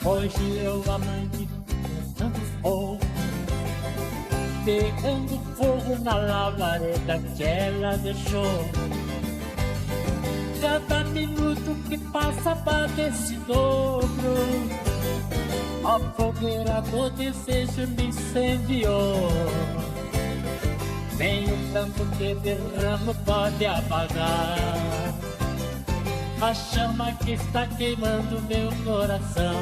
Hoje eu amante tanto fogo, pegando fogo na lavareda que ela deixou. Cada minuto que passa bate esse dobro, a fogueira do desejo me incendiou. Nem o tanto que derramo pode apagar a chama que está queimando meu coração.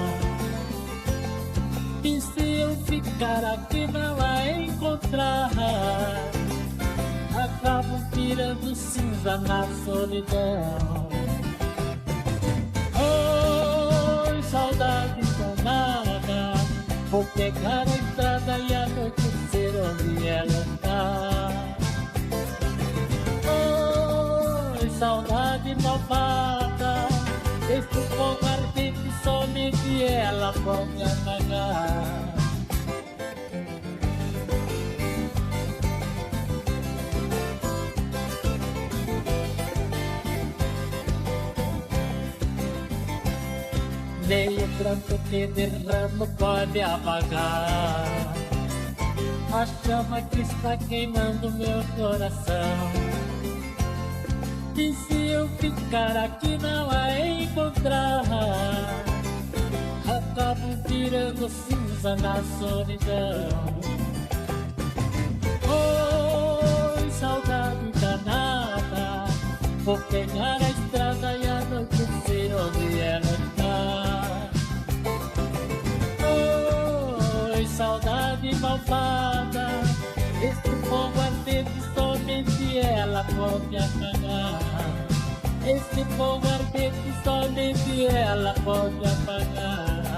E se eu ficar aqui não a encontrar, acabo virando cinza na solidão. Oi, saudade danada, vou pegar a estrada e anoitecer onde ela está. Oi, saudade malvada, esse fogo ardente somente ela pode apagar. Nem o pranto que derramo pode apagar a chama que está queimando meu coração. E se eu ficar aqui não a encontrar, acabo virando cinza na solidão. Oi, saudade danada, vou pegar a estrada e anoitecer onde ela está. Oi, saudade malvada, esse fogo ardente somente ela pode apagar. Esse fogo ardente somente ela pode apagar.